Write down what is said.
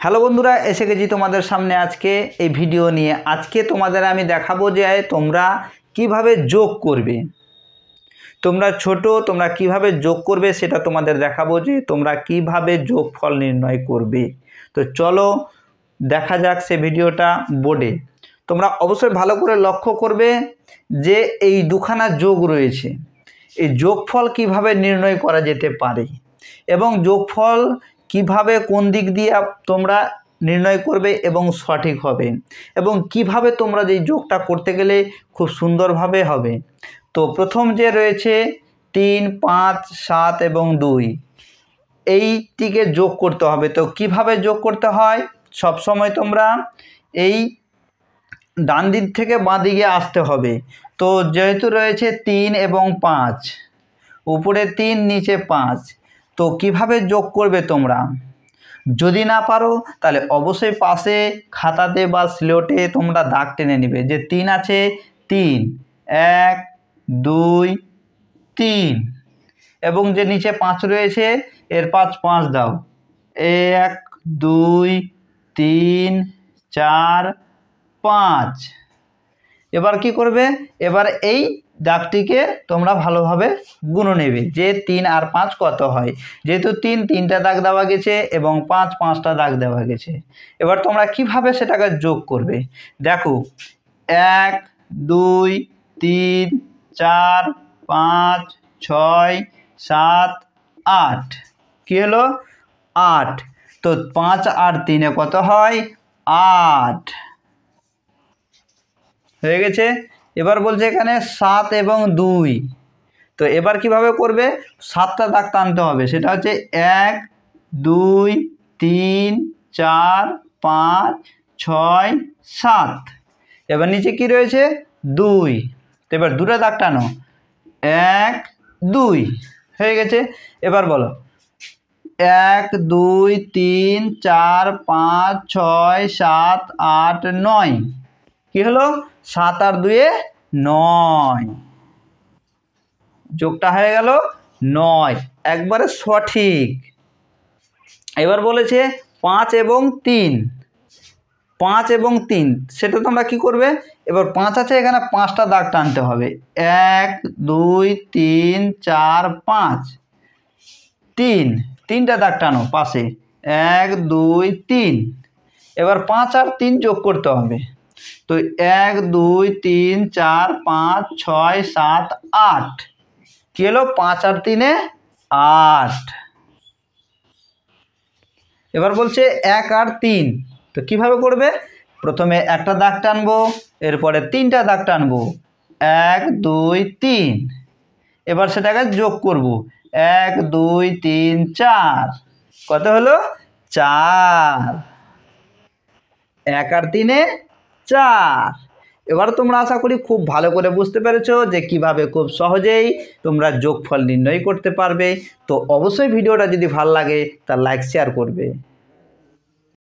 Hello বন্ধুরা, এসে গেছি তোমাদের সামনে আজকে এই ভিডিও নিয়ে। আজকে তোমাদের আমি দেখাবো যে তোমরা কিভাবে যোগ করবে। তোমরা ছোট, তোমরা কিভাবে যোগ করবে সেটা তোমাদের দেখাবো যে তোমরা কিভাবে যোগফল নির্ণয় করবে। তো চলো দেখা যাক সে ভিডিওটা বোর্ডে। তোমরা অবশ্যই ভালো করে লক্ষ্য করবে যে এই দুখানা যোগ রয়েছে, এই যোগফল কিভাবে নির্ণয় করা যেতে পারে এবং যোগফল কিভাবে কোন দিক দিয়ে তোমরা নির্ণয় করবে এবং সঠিক হবে, এবং কিভাবে তোমরা যেই যোগটা করতে গেলে খুব সুন্দরভাবে হবে। তো প্রথম যে রয়েছে 3, 5, 7 এবং 2, এইটিকে যোগ করতে হবে। তো কিভাবে যোগ করতে হয়, সব সময় তোমরা এই ডান দিক থেকে বাঁ দিকে আসতে হবে। তো যেহেতু রয়েছে 3 এবং 5, উপরে 3 নিচে 5, তো কিভাবে যোগ করবে তোমরা? যদি না পারো তাহলে অবশ্যই পাশে খাতাতে বা স্লেটে তোমরা দাগ টেনে নেবে যে 3 আছে, 3, 1, 2, 3, এবং যে নিচে 5 রয়েছে এর 5 দাও, 1, 2, 3, 4, 5। এবার কি করবে? এবার এই দাগটিকে তোমরা ভালোভাবে গুনে নেবে যে 3 আর 5 কত হয়। যেহেতু 3টা দাগ দেওয়া গেছে এবং 5টা দাগ দেওয়া গেছে, এবার তোমরা কিভাবে সেটাকে যোগ করবে দেখো। 1, 2, 3, 4, 5, 6, 7, 8। কি হলো? 8। তো 5 আর 3 কত হয়? 8 হয়ে গেছে। এবার বলছে এখানে 7 এবং 2। তো এবার কিভাবে করবে? 7টা দাগ টানতে হবে, সেটা হচ্ছে 1, 2, 3, 4, 5, 6, 7। এবার নিচে কি রয়েছে? 2। তো এবার 2টা দাগ টানো, 1, 2 হয়ে গেছে। এবার বলো 1, 2, 3, 4, 5, 6, 7, 8, 9। কি হলো? 7 আর 2 9, যোগটা হয়ে গেল 9, একবারে সঠিক। এবার বলেছে 5 এবং 3, 5 এবং 3, সেটা তোমরা কি করবে? এবার 5 আছে, এখানে 5টা দাগ টানতে হবে, 1, 2, 3, 4, 5, 3টা দাগ টানো পাশে, 1, 2, 3। এবার 5 আর 3 যোগ করতে হবে। তো 1, 2, 3, 4, 5, 6, 7, 8। কি হলো? 5 আর 3 8। এবার বলছে 1 আর 3। তো কিভাবে করবে? প্রথমে একটা দাগ টানবো, এরপরে 3টা দাগ টানবো, 1, 2, 3। এবার সেটাকে যোগ করব, 1, 2, 3, 4। কত হলো? 4। 1 আর 3 4। এবার তোমরা আশা করি খুব ভালো করে বুঝতে পেরেছো যে কিভাবে খুব সহজেই তোমরা যোগফল নির্ণয় করতে পারবে। তো অবশ্যই ভিডিওটা যদি ভালো লাগে তা লাইক শেয়ার করবে।